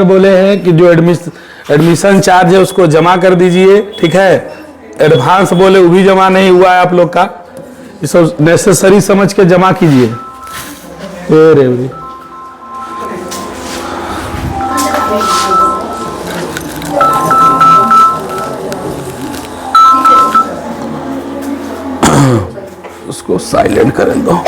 बोले हैं कि जो एडमिशन चार्ज है उसको जमा कर दीजिए, ठीक है। एडवांस बोले वो भी जमा नहीं हुआ है आप लोग का, इसको नेसेसरी समझ के जमा कीजिए। उसको साइलेंट करें दो।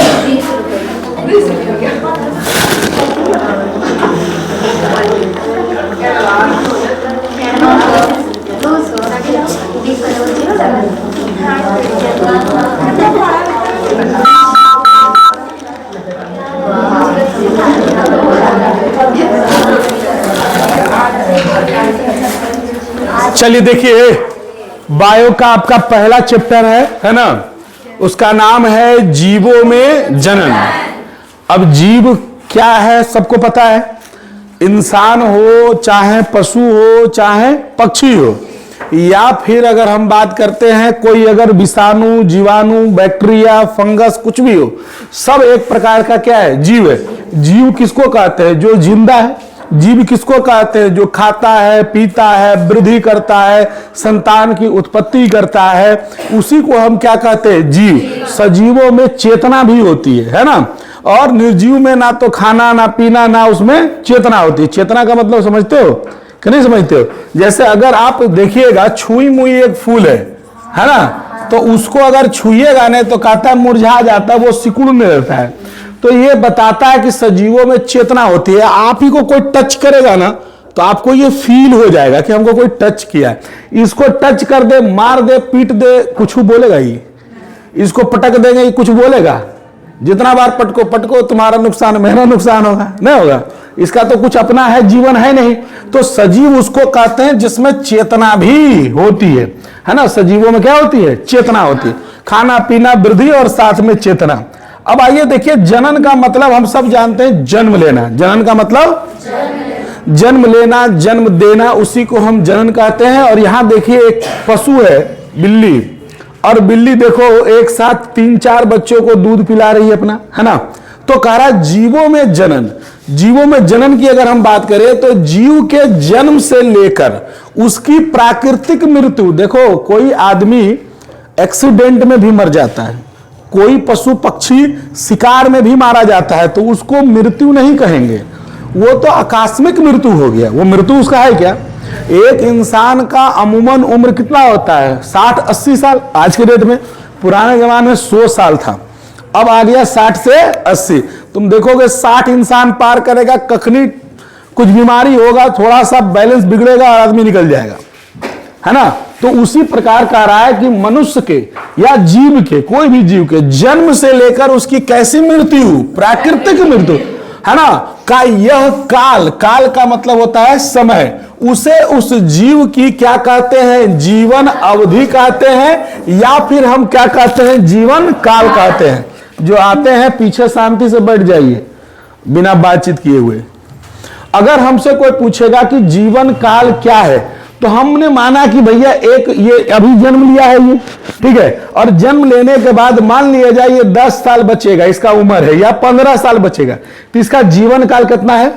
चलिए देखिए, बायो का आपका पहला चैप्टर है ना, उसका नाम है जीवों में जनन। अब जीव क्या है सबको पता है, इंसान हो चाहे पशु हो चाहे पक्षी हो, या फिर अगर हम बात करते हैं कोई अगर विषाणु, जीवाणु, बैक्टीरिया, फंगस कुछ भी हो, सब एक प्रकार का क्या है, जीव है। जीव किसको कहते हैं, जो जिंदा है। जीव किसको कहते हैं, जो खाता है, पीता है, वृद्धि करता है, संतान की उत्पत्ति करता है, उसी को हम क्या कहते हैं, जीव। सजीवों में चेतना भी होती है ना। और निर्जीव में ना तो खाना ना पीना ना उसमें चेतना होती है। चेतना का मतलब समझते हो कि नहीं समझते हो? जैसे अगर आप देखिएगा छुई मुई एक फूल है ना, तो उसको अगर छुइएगा नहीं तो कहता मुरझा जाता है, वो सिकुड़ने रहता है। तो ये बताता है कि सजीवों में चेतना होती है। आप ही को कोई टच करेगा ना तो आपको ये फील हो जाएगा कि हमको कोई टच किया है। इसको टच कर दे, मार दे, पीट दे, कुछ बोलेगा ही? इसको पटक देंगे कुछ बोलेगा? जितना बार पटको पटको तुम्हारा नुकसान मेरा नुकसान होगा, नहीं होगा। इसका तो कुछ अपना है, जीवन है नहीं। तो सजीव उसको कहते हैं जिसमें चेतना भी होती है ना। सजीवों में क्या होती है, चेतना होती है, खाना पीना, वृद्धि और साथ में चेतना। अब आइए देखिए, जनन का मतलब हम सब जानते हैं, जन्म लेना। जनन का मतलब जन्म लेना, जन्म देना, उसी को हम जनन कहते हैं। और यहां देखिए एक पशु है बिल्ली, और बिल्ली देखो एक साथ 3-4 बच्चों को दूध पिला रही है अपना, है ना। तो कह रहा जीवों में जनन। जीवों में जनन की अगर हम बात करें तो जीव के जन्म से लेकर उसकी प्राकृतिक मृत्यु, देखो कोई आदमी एक्सीडेंट में भी मर जाता है, कोई पशु पक्षी शिकार में भी मारा जाता है, तो उसको मृत्यु नहीं कहेंगे, वो तो आकस्मिक मृत्यु हो गया। वो मृत्यु उसका है क्या? एक इंसान का अमूमन उम्र कितना होता है, 60-80 साल आज के डेट में। पुराने जमाने में 100 साल था, अब आ गया 60 से 80। तुम देखोगे 60 इंसान पार करेगा, कखनी कुछ बीमारी होगा, थोड़ा सा बैलेंस बिगड़ेगा और आदमी निकल जाएगा, है ना। तो उसी प्रकार कह रहा है कि मनुष्य के या जीव के, कोई भी जीव के जन्म से लेकर उसकी कैसी मृत्यु, प्राकृतिक मृत्यु, है ना, का यह काल, काल का मतलब होता है समय, उसे उस जीव की क्या कहते हैं, जीवन अवधि कहते हैं, या फिर हम क्या कहते हैं, जीवन काल कहते हैं। जो आते हैं पीछे शांति से बैठ जाइए बिना बातचीत किए हुए। अगर हमसे कोई पूछेगा कि जीवन काल क्या है, तो हमने माना कि भैया एक ये अभी जन्म लिया है ये, ठीक है, और जन्म लेने के बाद मान लिया जाए ये 10 साल बचेगा, इसका उम्र है, या 15 साल बचेगा, तो इसका जीवन काल कितना है?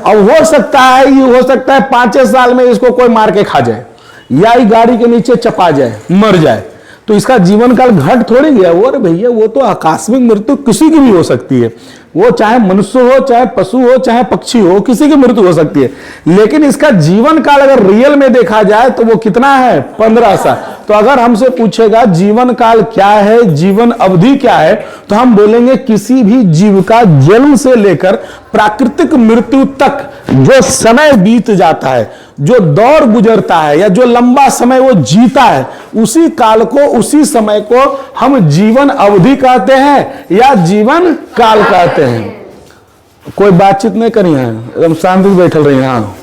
अब हो सकता है, ये हो सकता है 5 साल में इसको कोई मार के खा जाए, या ये गाड़ी के नीचे चपा जाए, मर जाए, तो इसका जीवन काल घट थोड़ी गया वो। अरे भैया वो तो आकस्मिक मृत्यु किसी की भी हो सकती है, वो चाहे मनुष्य हो, चाहे पशु हो, चाहे पक्षी हो, किसी की मृत्यु हो सकती है। लेकिन इसका जीवन काल अगर रियल में देखा जाए तो वो कितना है, 15 साल। तो अगर हमसे पूछेगा जीवन काल क्या है, जीवन अवधि क्या है, तो हम बोलेंगे किसी भी जीव का जन्म से लेकर प्राकृतिक मृत्यु तक जो समय बीत जाता है, जो दौर गुजरता है, या जो लंबा समय वो जीता है, उसी काल को, उसी समय को हम जीवन अवधि कहते हैं या जीवन काल कहते हैं। कोई बातचीत नहीं करी है, एकदम शांति से बैठल रही है। हाँ,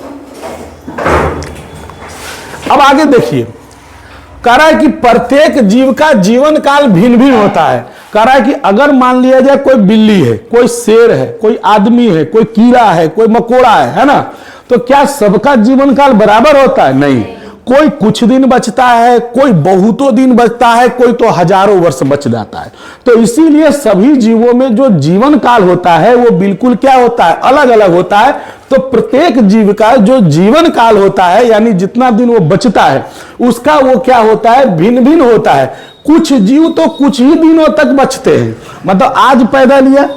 अब आगे देखिए, कह रहा है कि प्रत्येक जीव का जीवन काल भिन्न भिन्न होता है। कह रहा है कि अगर मान लिया जाए कोई बिल्ली है, कोई शेर है, कोई आदमी है, कोई कीड़ा है, कोई मकोड़ा है ना, तो क्या सबका जीवन काल बराबर होता है? नहीं। कोई कुछ दिन बचता है, कोई बहुतों दिन बचता है, कोई तो हजारों वर्ष बच जाता है। तो इसीलिए सभी जीवों में जो जीवन काल होता है वो बिल्कुल क्या होता है, अलग अलग होता है। तो प्रत्येक जीव का जो जीवन काल होता है, यानी जितना दिन वो बचता है, उसका वो क्या होता है, भिन्न भिन्न होता है। कुछ जीव तो कुछ ही दिनों तक बचते हैं, मतलब आज पैदा लिया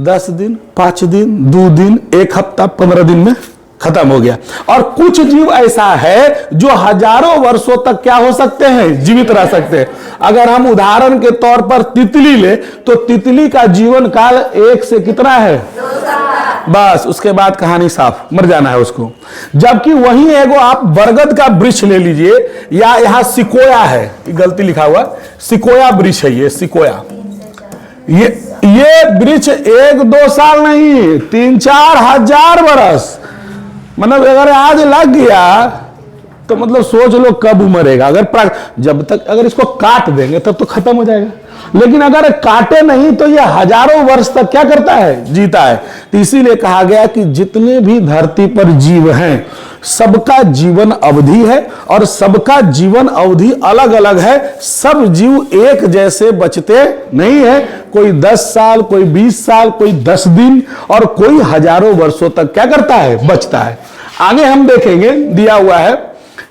10 दिन, 5 दिन, 2 दिन, 1 हफ्ता, 15 दिन में खत्म हो गया। और कुछ जीव ऐसा है जो हजारों वर्षों तक क्या हो सकते हैं, जीवित रह सकते हैं। अगर हम उदाहरण के तौर पर तितली ले तो तितली का जीवन काल 1 से कितना है, 2 साल। बस उसके बाद कहानी साफ, मर जाना है उसको। जबकि वहीं एगो आप बरगद का वृक्ष ले लीजिए, या यहाँ सिकोया है, गलती लिखा हुआ, सिकोया वृक्ष है ये, सिकोया। ये वृक्ष 1-2 साल नहीं, 3-4 हजार बरस, मतलब अगर आज लग गया तो मतलब सोच लो कब उमरेगा। अगर जब तक अगर इसको काट देंगे तब तो खत्म हो जाएगा, लेकिन अगर काटे नहीं तो ये हजारों वर्ष तक क्या करता है, जीता है। तो इसीलिए कहा गया कि जितने भी धरती पर जीव हैं सबका जीवन अवधि है और सबका जीवन अवधि अलग अलग है। सब जीव एक जैसे बचते नहीं है, कोई 10 साल, कोई 20 साल, कोई 10 दिन और कोई हजारों वर्षों तक क्या करता है, बचता है। आगे हम देखेंगे, दिया हुआ है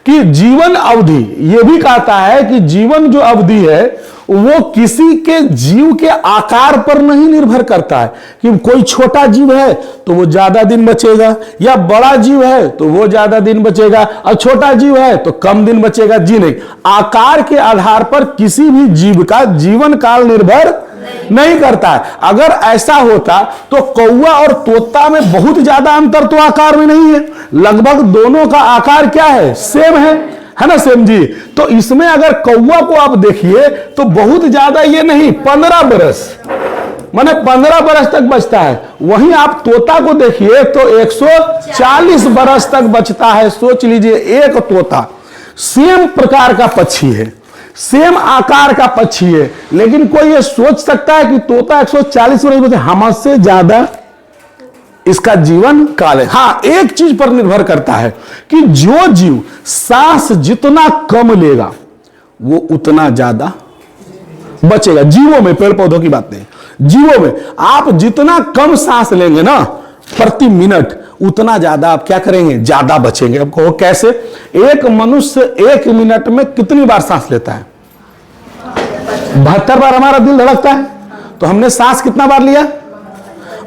कि जीवन अवधि, यह भी कहता है कि जीवन जो अवधि है वो किसी के जीव के आकार पर नहीं निर्भर करता है कि कोई छोटा जीव है तो वो ज्यादा दिन बचेगा, या बड़ा जीव है तो वो ज्यादा दिन बचेगा, और छोटा जीव है तो कम दिन बचेगा। जी नहीं, आकार के आधार पर किसी भी जीव का जीवन काल निर्भर नहीं करता है। अगर ऐसा होता तो कौवा और तोता में बहुत ज्यादा अंतर तो आकार में नहीं है, लगभग दोनों का आकार क्या है, सेम है ना, सेम जी। तो इसमें अगर कौवा को आप देखिए तो बहुत ज्यादा ये नहीं, 15 बरस, माने 15 बरस तक बचता है। वहीं आप तोता को देखिए तो 140 बरस तक बचता है। सोच लीजिए, एक तोता सेम प्रकार का पक्षी है, सेम आकार का पक्षी है, लेकिन कोई ये सोच सकता है कि तोता 140 वर्ष बचे, हमसे ज्यादा इसका जीवन काल है। हाँ, एक चीज पर निर्भर करता है कि जो जीव सांस जितना कम लेगा वो उतना ज्यादा बचेगा। जीवों में, पेड़ पौधों की बात नहीं, जीवों में आप जितना कम सांस लेंगे ना प्रति मिनट, उतना ज्यादा आप क्या करेंगे, ज्यादा बचेंगे। आपको वो कैसे, एक मनुष्य 1 मिनट में कितनी बार सांस लेता है, 72 बार हमारा दिल धड़कता है। तो हमने सांस कितना बार लिया,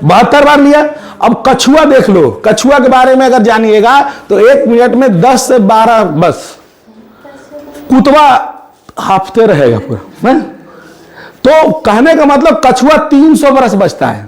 72 बार लिया। अब कछुआ देख लो, कछुआ के बारे में अगर जानिएगा तो 1 मिनट में 10 से 12 बस कुतवा हाफते रहेगा पूरा। तो कहने का मतलब कछुआ 300 बरस बचता है।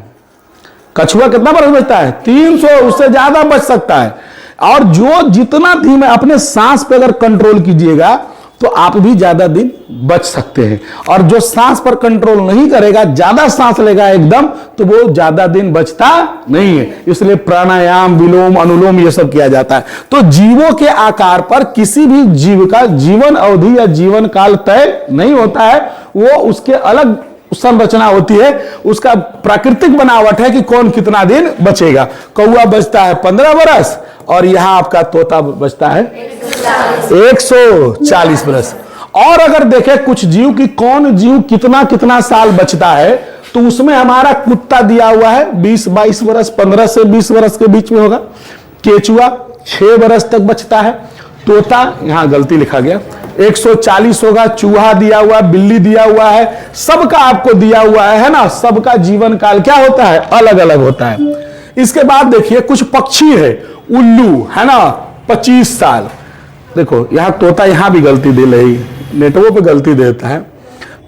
कछुआ कितना बरस बचता है, 300, उससे ज्यादा बच सकता है। और जो जितना धीमे अपने सांस पे अगर कंट्रोल कीजिएगा तो आप भी ज्यादा दिन बच सकते हैं। और जो सांस पर कंट्रोल नहीं करेगा, ज्यादा सांस लेगा एकदम, तो वो ज्यादा दिन बचता नहीं है। इसलिए प्राणायाम, विलोम, अनुलोम ये सब किया जाता है। तो जीवों के आकार पर किसी भी जीव का जीवन अवधि या जीवन काल तय नहीं होता है, वो उसके अलग संरचना होती है, उसका प्राकृतिक बनावट है कि कौन कितना दिन बचेगा। कौवा बचता है 15 बरस और यहां आपका तोता बचता है 140 बरस। और अगर देखें कुछ जीव की कौन जीव कितना कितना साल बचता है, तो उसमें हमारा कुत्ता दिया हुआ है 20-22 बरस, 15 से 20 बरस के बीच में होगा। केचुआ 6 बरस तक बचता है। तोता, यहां गलती लिखा गया, 140 होगा। चूहा दिया हुआ, बिल्ली दिया हुआ है, सबका आपको दिया हुआ है ना। सबका जीवन काल क्या होता है, अलग अलग होता है। इसके बाद देखिए कुछ पक्षी है, उल्लू है ना, 25 साल। देखो यहां तोता, यहां भी गलती दे रही, नेटवर्क पे गलती देता है।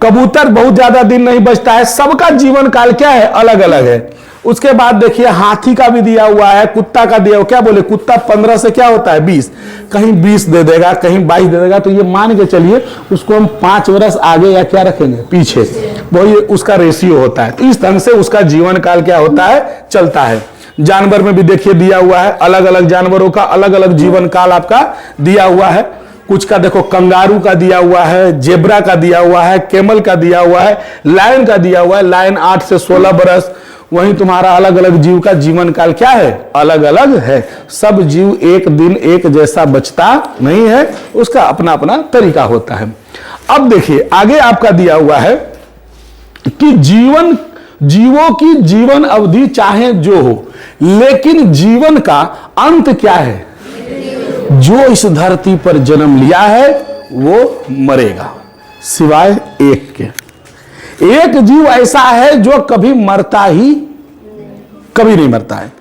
कबूतर बहुत ज्यादा दिन नहीं बचता है। सबका जीवन काल क्या है, अलग अलग है। उसके बाद देखिए हाथी का भी दिया हुआ है, कुत्ता का दिया हुआ, क्या बोले, कुत्ता 15 से क्या होता है 20, कहीं 20 दे देगा, कहीं 22 दे देगा। तो ये मान के चलिए उसको हम 5 वर्ष आगे या क्या रखेंगे, पीछे, वो ये उसका रेशियो होता है। तो इस ढंग से उसका जीवन काल क्या होता है, चलता है। जानवर में भी देखिए दिया हुआ है, अलग अलग जानवरों का अलग अलग जीवन काल आपका दिया हुआ है। कुछ का देखो कंगारू का दिया हुआ है, जेब्रा का दिया हुआ है, कैमल का दिया हुआ है, लायन का दिया हुआ है। लायन 8 से 16 बरस, वहीं तुम्हारा अलग अलग जीव का जीवन काल क्या है, अलग अलग है। सब जीव एक दिन एक जैसा बचता नहीं है, उसका अपना अपना तरीका होता है। अब देखिए आगे आपका दिया हुआ है कि जीवों की जीवन अवधि चाहे जो हो, लेकिन जीवन का अंत क्या है? जो इस धरती पर जन्म लिया है वो मरेगा, सिवाय एक के। एक जीव ऐसा है जो कभी मरता ही कभी नहीं मरता है।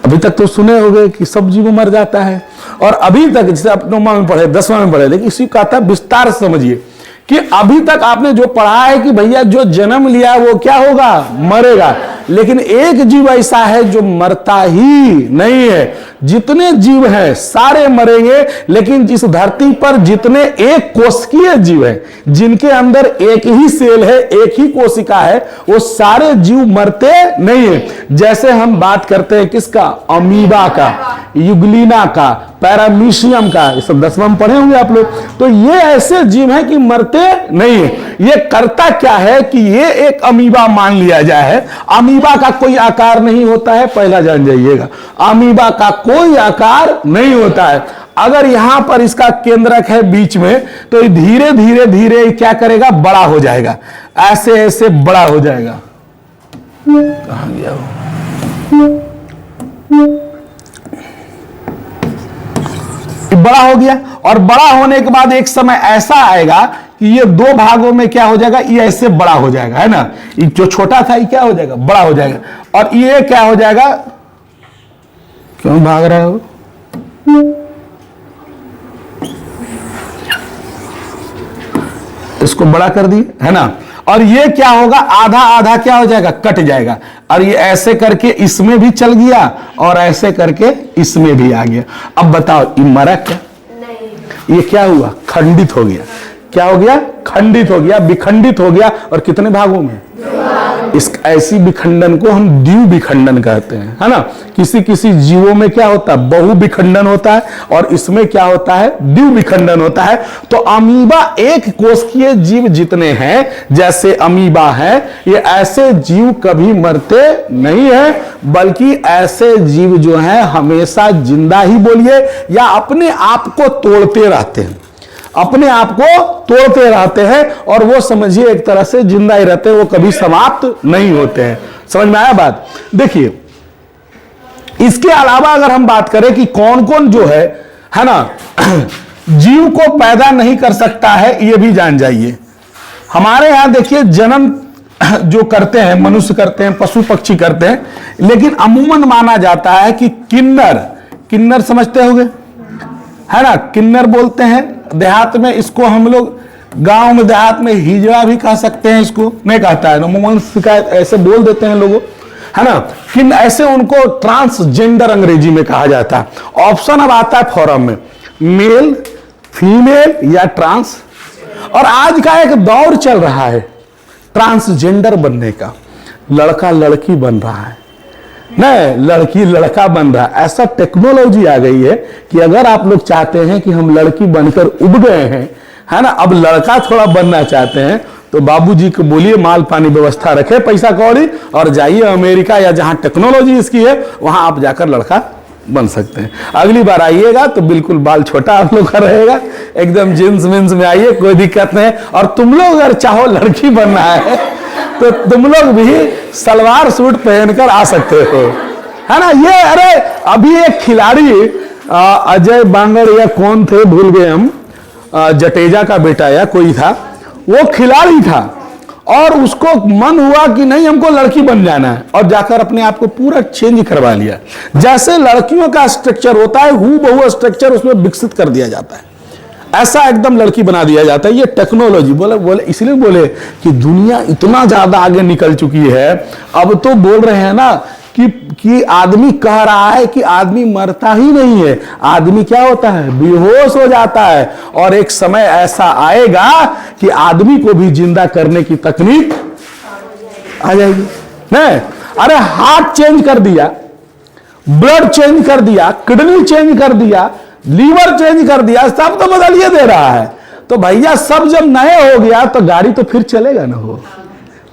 अभी तक तो सुने होंगे कि सब जीव मर जाता है, और अभी तक जैसे आप 9वां में पढ़े 10वां में पढ़े, लेकिन इसी का था विस्तार से समझिए कि अभी तक आपने जो पढ़ा है कि भैया जो जन्म लिया वो क्या होगा, मरेगा, लेकिन एक जीव ऐसा है जो मरता ही नहीं है। जितने जीव हैं सारे मरेंगे, लेकिन इस धरती पर जितने एक कोशिकीय जीव हैं, जिनके अंदर एक ही सेल है, एक ही कोशिका है, वो सारे जीव मरते नहीं है। जैसे हम बात करते हैं किसका, अमीबा का, युगलिना का, पैरामीशियम का, ये सब 10वां में पढ़े होंगे आप लोग। तो ये ऐसे जीव हैं कि मरते नहीं है। ये करता क्या है कि ये एक अमीबा मान लिया जाए। अमीबा का कोई आकार नहीं होता है, पहला जान जाइएगा, अमीबा का कोई आकार नहीं होता है। अगर यहां पर इसका केंद्रक है बीच में, तो ये धीरे धीरे धीरे क्या करेगा, बड़ा हो जाएगा, ऐसे ऐसे बड़ा हो जाएगा। कहां गया वो? बड़ा हो गया, और बड़ा होने के बाद एक समय ऐसा आएगा कि ये दो भागों में क्या हो जाएगा, ये ऐसे बड़ा हो जाएगा, है ना। ये जो छोटा था ये क्या हो जाएगा, बड़ा हो जाएगा, और ये क्या हो जाएगा, क्यों भाग रहे हो, इसको बड़ा कर दिए, है ना। और ये क्या होगा, आधा आधा क्या हो जाएगा, कट जाएगा, और ये ऐसे करके इसमें भी चल गया और ऐसे करके इसमें भी आ गया। अब बताओ ये मरा क्या, ये क्या हुआ, खंडित हो गया। क्या हो गया, खंडित हो गया, विखंडित हो गया। और कितने भागों में, इस ऐसी विखंडन को हम द्वि विखंडन कहते हैं, है ना। किसी किसी जीवों में क्या होता है, बहु विखंडन होता है, और इसमें क्या होता है, द्वि विखंडन होता है। तो अमीबा एक कोशिकीय जीव जितने हैं, जैसे अमीबा है, ये ऐसे जीव कभी मरते नहीं है, बल्कि ऐसे जीव जो हैं हमेशा जिंदा ही बोलिए, या अपने आप को तोड़ते रहते हैं, अपने आप को तोड़ते रहते हैं, और वो समझिए एक तरह से जिंदा ही रहते हैं, वो कभी समाप्त नहीं होते हैं। समझ में आया बात। देखिए इसके अलावा अगर हम बात करें कि कौन कौन जो है ना, जीव को पैदा नहीं कर सकता है, ये भी जान जाइए। हमारे यहां देखिए जन्म जो करते हैं मनुष्य करते हैं, पशु पक्षी करते हैं, लेकिन अमूमन माना जाता है कि किन्नर समझते होंगे, है ना, किन्नर बोलते हैं देहात में, इसको हम लोग गांव में देहात में हिजड़ा भी कह सकते हैं, इसको नहीं कहता है, अमूमन शिकायत ऐसे बोल देते हैं लोगों, है ना। कि ऐसे उनको ट्रांसजेंडर अंग्रेजी में कहा जाता है। ऑप्शन अब आता है फॉरम में, मेल, फीमेल या ट्रांस। और आज का एक दौर चल रहा है ट्रांसजेंडर बनने का, लड़का लड़की बन रहा है, नहीं लड़की लड़का बन रहा है। ऐसा टेक्नोलॉजी आ गई है कि अगर आप लोग चाहते हैं कि हम लड़की बनकर उब गए हैं, है ना, अब लड़का थोड़ा बनना चाहते हैं, तो बाबूजी को बोलिए माल पानी व्यवस्था रखे, पैसा कौड़ी, और जाइए अमेरिका या जहां टेक्नोलॉजी इसकी है वहां आप जाकर लड़का बन सकते हैं। अगली बार आइएगा तो बिल्कुल बाल छोटा आप लोग का रहेगा, एकदम जींस विंस में आइए, कोई दिक्कत नहीं। और तुम लोग अगर चाहो लड़की बनना है तो तुम लोग भी सलवार सूट पहनकर आ सकते हो, है ना। ये अरे अभी एक खिलाड़ी अजय बांगड़ या कौन थे भूल गए हम, जडेजा का बेटा या कोई था, वो खिलाड़ी था, और उसको मन हुआ कि नहीं हमको लड़की बन जाना है, और जाकर अपने आप को पूरा चेंज करवा लिया। जैसे लड़कियों का स्ट्रक्चर होता है हूबहू स्ट्रक्चर उसमें विकसित कर दिया जाता है, ऐसा एकदम लड़की बना दिया जाता है। ये टेक्नोलॉजी बोले इसलिए बोले कि दुनिया इतना ज्यादा आगे निकल चुकी है, अब तो बोल रहे हैं ना कि आदमी कह रहा है कि आदमी मरता ही नहीं है, आदमी क्या होता है, बेहोश हो जाता है, और एक समय ऐसा आएगा कि आदमी को भी जिंदा करने की तकनीक आ जाएगी। नहीं, अरे हार्ट चेंज कर दिया, ब्लड चेंज कर दिया, किडनी चेंज कर दिया, लीवर चेंज कर दिया, सब तो बदलिए दे रहा है। तो भैया सब जब नए हो गया तो गाड़ी तो फिर चलेगा ना, हो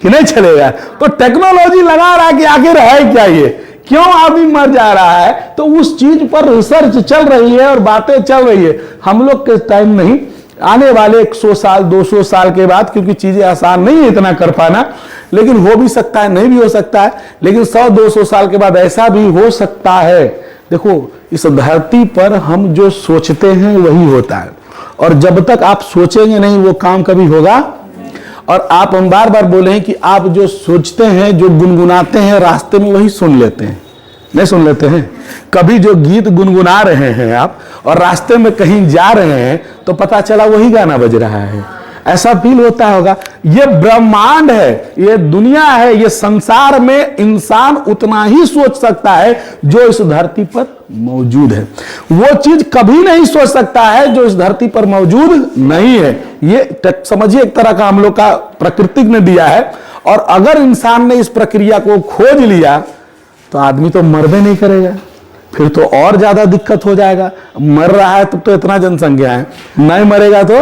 कि नहीं चलेगा। तो टेक्नोलॉजी लगा रहा है कि आखिर है क्या ये, क्यों आदमी मर जा रहा है, तो उस चीज पर रिसर्च चल रही है और बातें चल रही है। हम लोग के टाइम नहीं, आने वाले 100 साल 200 साल के बाद, क्योंकि चीजें आसान नहीं है इतना कर पाना, लेकिन हो भी सकता है, नहीं भी हो सकता है, लेकिन 100-200 साल के बाद ऐसा भी हो सकता है। देखो, इस धरती पर हम जो सोचते हैं वही होता है, और जब तक आप सोचेंगे नहीं वो काम कभी होगा। और आप हम बार बार बोले हैं कि आप जो सोचते हैं, जो गुनगुनाते हैं, रास्ते में वही सुन लेते हैं, नहीं सुन लेते हैं। कभी जो गीत गुनगुना रहे हैं आप और रास्ते में कहीं जा रहे हैं तो पता चला वही गाना बज रहा है, ऐसा फील होता होगा। ये ब्रह्मांड है, ये दुनिया है, ये संसार में इंसान उतना ही सोच सकता है जो इस धरती पर मौजूद है। वो चीज कभी नहीं सोच सकता है जो इस धरती पर मौजूद नहीं है। ये समझिए एक तरह का हम लोग का प्रकृति ने दिया है, और अगर इंसान ने इस प्रक्रिया को खोज लिया तो आदमी तो मरबे नहीं करेगा, फिर तो और ज्यादा दिक्कत हो जाएगा। मर रहा है तो इतना जनसंख्या है, नहीं मरेगा तो।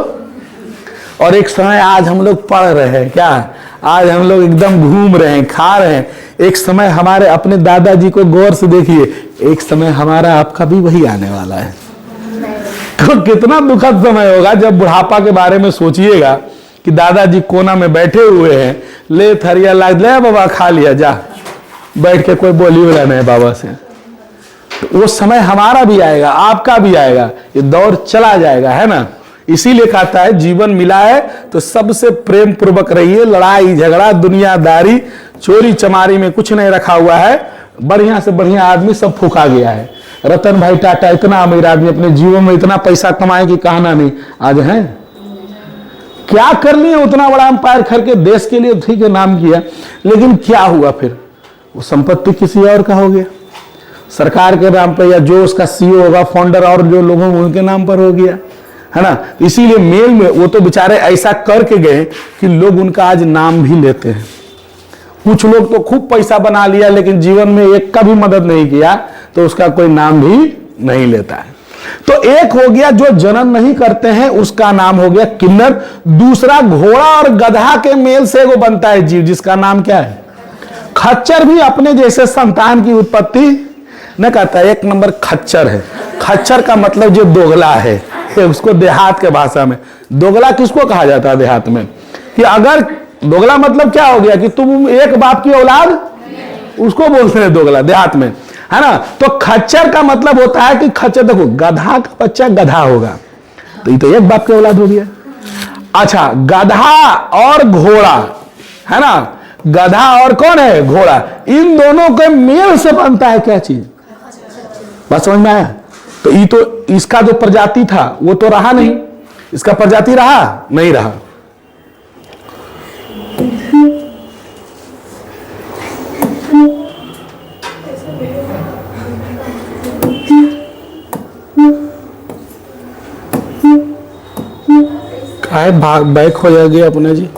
और एक समय आज हम लोग पढ़ रहे हैं क्या, आज हम लोग एकदम घूम रहे हैं, खा रहे हैं। एक समय हमारे अपने दादाजी को गौर से देखिए, एक समय हमारा आपका भी वही आने वाला है। तो कितना दुखद समय होगा जब बुढ़ापा के बारे में सोचिएगा कि दादाजी कोना में बैठे हुए हैं, ले थरिया लाद ले बाबा खा लिया, जा बैठ के, कोई बोली वाला नहीं बाबा से। तो वो समय हमारा भी आएगा, आपका भी आएगा, ये दौर चला जाएगा, है ना। इसीलिए कहता है जीवन मिला है तो सबसे प्रेम पूर्वक रहिए, लड़ाई झगड़ा दुनियादारी चोरी चमारी में कुछ नहीं रखा हुआ है। बढ़िया से बढ़िया आदमी सब फूका गया है। रतन भाई टाटा इतना अमीर आदमी, अपने जीवन में इतना पैसा कमाए कि कहना नहीं, आज है क्या कर लिए, उतना बड़ा अंपायर करके देश के लिए ठीक है नाम किया, लेकिन क्या हुआ फिर, वो संपत्ति किसी और का हो गया, सरकार के नाम पर, या जो उसका सीईओ होगा, फाउंडर और जो लोग होंगे उनके नाम पर हो गया, है ना। इसीलिए मेल में वो तो बेचारे ऐसा करके गए कि लोग उनका आज नाम भी लेते हैं। कुछ लोग तो खूब पैसा बना लिया लेकिन जीवन में एक का भी मदद नहीं किया, तो उसका कोई नाम भी नहीं लेता है। तो एक हो गया जो जनन नहीं करते हैं, उसका नाम हो गया किन्नर। दूसरा, घोड़ा और गधा के मेल से वो बनता है जीव, जिसका नाम क्या है, खच्चर। भी अपने जैसे संतान की उत्पत्ति न करता है, एक नंबर खच्चर है। खच्चर का मतलब जो दोगला है, उसको देहात के भाषा में दोगला किसको कहा जाता है देहात में, कि अगर दोगला मतलब क्या हो गया कि तुम एक बाप की औलाद, उसको बोलते हैं दोगला देहात में, है ना। तो खच्चर का मतलब होता है कि खच्चर, देखो गधा का बच्चा गधा होगा तो ये तो एक बाप की औलाद हो गया। अच्छा, गधा और घोड़ा, है ना, गधा और कौन है, घोड़ा, इन दोनों के मेल से बनता है क्या चीज, बात समझ में आया। तो ये तो इसका जो प्रजाति था वो तो रहा नहीं, इसका प्रजाति रहा नहीं रहा। काय भाग बैक हो जाएगी अपने जी।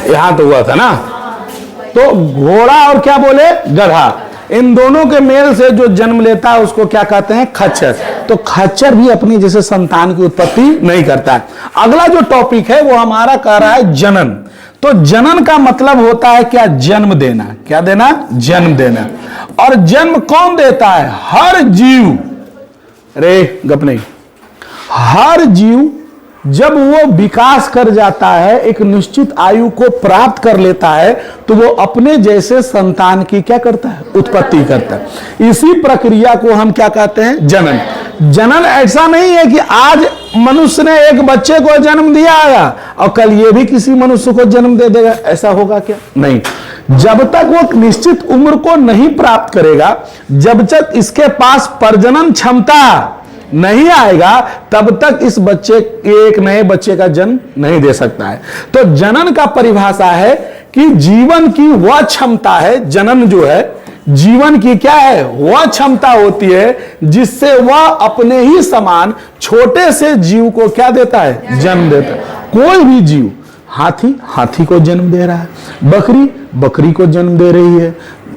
यहां तो हुआ था ना। तो घोड़ा और क्या बोले, गधा, इन दोनों के मेल से जो जन्म लेता है उसको क्या कहते हैं, खच्चर। तो खच्चर भी अपनी जैसे संतान की उत्पत्ति नहीं करता है। अगला जो टॉपिक है वो हमारा कह रहा है जनन। तो जनन का मतलब होता है क्या, जन्म देना। क्या देना, जन्म देना। और जन्म कौन देता है, हर जीव, अरे गप नहीं, हर जीव जब वो विकास कर जाता है, एक निश्चित आयु को प्राप्त कर लेता है, तो वो अपने जैसे संतान की क्या करता है, उत्पत्ति करता है। इसी प्रक्रिया को हम क्या कहते हैं, जनन। जनन ऐसा नहीं है कि आज मनुष्य ने एक बच्चे को जन्म दिया आया और कल ये भी किसी मनुष्य को जन्म दे देगा, ऐसा होगा क्या, नहीं। जब तक वो निश्चित उम्र को नहीं प्राप्त करेगा, जब तक इसके पास प्रजनन क्षमता नहीं आएगा तब तक इस बच्चे एक नए बच्चे का जन्म नहीं दे सकता है। तो जनन का परिभाषा है कि जीवन की वह क्षमता है, जनन जो है जीवन की क्या है, वह क्षमता होती है जिससे वह अपने ही समान छोटे से जीव को क्या देता है, जन्म देता है। कोई भी जीव, हाथी हाथी को जन्म दे रहा है, बकरी बकरी को जन्म दे रही है,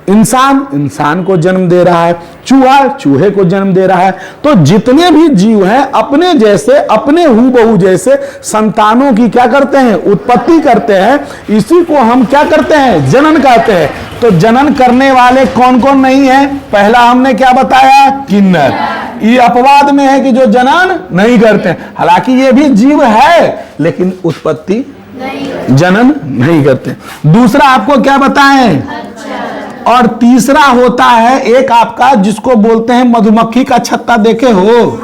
इंसान इंसान को जन्म दे रहा है, चूहा चूहे को जन्म दे रहा है। तो जितने भी जीव हैं अपने जैसे, अपने हूबहू जैसे संतानों की क्या करते हैं, उत्पत्ति करते हैं। इसी को हम क्या करते हैं, जनन कहते हैं। तो जनन करने वाले कौन कौन नहीं है? पहला हमने क्या बताया, किन्नर। ये अपवाद में है कि जो जनन नहीं करते, हालांकि ये भी जीव है लेकिन उत्पत्ति जनन नहीं करते। दूसरा आपको क्या बताएं, और तीसरा होता है एक आपका जिसको बोलते हैं मधुमक्खी का छत्ता, देखे हो?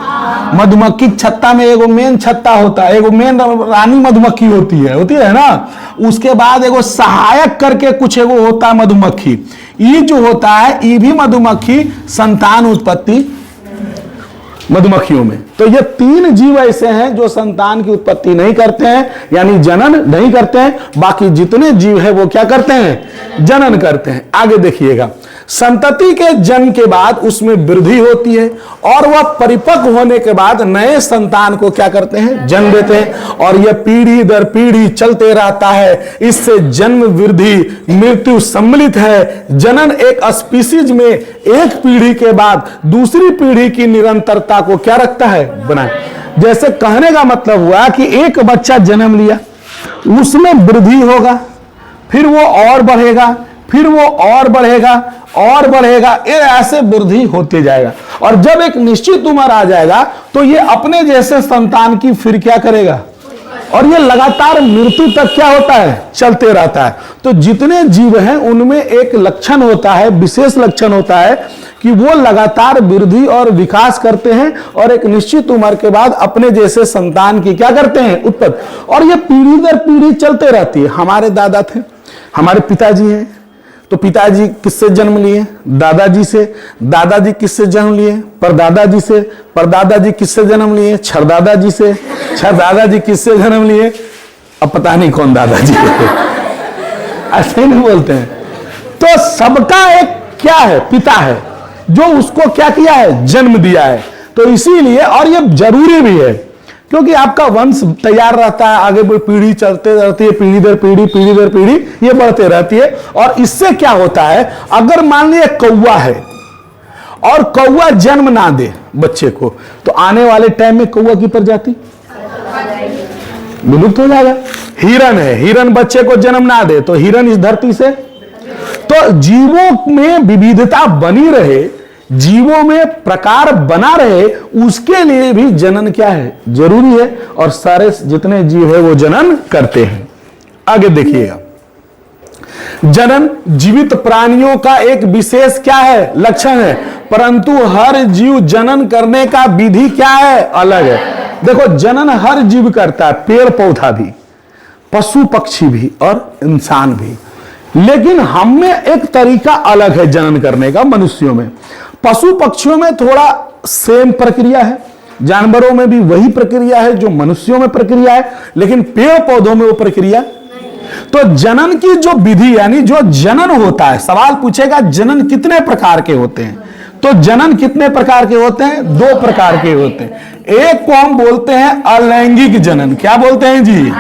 मधुमक्खी छत्ता में एगो मेन छत्ता होता है, एगो मेन रानी मधुमक्खी होती है ना। उसके बाद एगो सहायक करके कुछ एगो होता है मधुमक्खी। ये जो होता है ये भी मधुमक्खी संतान उत्पत्ति मधुमक्खियों में। तो ये तीन जीव ऐसे हैं जो संतान की उत्पत्ति नहीं करते हैं, यानी जनन नहीं करते हैं। बाकी जितने जीव हैं वो क्या करते हैं, जनन करते हैं। आगे देखिएगा, संतति के जन्म के बाद उसमें वृद्धि होती है और वह परिपक्व होने के बाद नए संतान को क्या करते हैं, जन्म देते हैं। और यह पीढ़ी दर पीढ़ी चलते रहता है। इससे जन्म वृद्धि मृत्यु सम्मिलित है। जनन एक स्पीसीज में एक पीढ़ी के बाद दूसरी पीढ़ी की निरंतरता को क्या रखता है, बनाए। जैसे कहने का मतलब हुआ कि एक बच्चा जन्म लिया, उसमें वृद्धि होगा, फिर वो और बढ़ेगा, फिर वो और बढ़ेगा और बढ़ेगा, ये ऐसे वृद्धि होते जाएगा। और जब एक निश्चित उम्र आ जाएगा तो ये अपने जैसे संतान की फिर क्या करेगा, और ये लगातार मृत्यु तक क्या होता है, चलते रहता है। तो जितने जीव हैं उनमें एक लक्षण होता है, विशेष लक्षण होता है कि वो लगातार वृद्धि और विकास करते हैं और एक निश्चित उम्र के बाद अपने जैसे संतान की क्या करते हैं, उत्पत्ति। और ये पीढ़ी दर पीढ़ी चलते रहती है। हमारे दादा थे, हमारे पिताजी हैं, तो पिताजी किससे जन्म लिए, दादाजी से। दादाजी किससे जन्म लिए, परदादाजी से। परदादाजी किससे जन्म लिए, छरदादाजी से। छरदादाजी किससे जन्म लिए, अब पता नहीं कौन दादाजी है, ऐसे ही नहीं बोलते हैं। तो सबका एक क्या है, पिता है जो उसको क्या किया है, जन्म दिया है। तो इसीलिए, और ये जरूरी भी है क्योंकि आपका वंश तैयार रहता है, आगे पीढ़ी चलते रहती है, पीढ़ी दर पीढ़ी ये बढ़ते रहती है। और इससे क्या होता है, अगर मान लिया कौवा है और कौवा जन्म ना दे बच्चे को, तो आने वाले टाइम में कौवा की प्रजाति विलुप्त हो जाएगा। हिरन है, हिरन बच्चे को जन्म ना दे तो हिरन इस धरती से। तो जीवों में विविधता बनी रहे, जीवों में प्रकार बना रहे, उसके लिए भी जनन क्या है, जरूरी है। और सारे जितने जीव है वो जनन करते हैं। आगे देखिएगा, जनन जीवित प्राणियों का एक विशेष क्या है, लक्षण है। परंतु हर जीव जनन करने का विधि क्या है, अलग है। देखो जनन हर जीव करता है, पेड़ पौधा भी, पशु पक्षी भी और इंसान भी। लेकिन हम में एक तरीका अलग है जनन करने का, मनुष्यों में। पशु पक्षियों में थोड़ा सेम प्रक्रिया है, जानवरों में भी वही प्रक्रिया है जो मनुष्यों में प्रक्रिया है, लेकिन पेड़ पौधों में वो प्रक्रिया। तो जनन की जो विधि, यानी जो जनन होता है, सवाल पूछेगा जनन कितने प्रकार के होते हैं, तो जनन कितने प्रकार के होते हैं, दो प्रकार के होते हैं। एक को हम बोलते हैं अलैंगिक जनन। क्या बोलते हैं जी,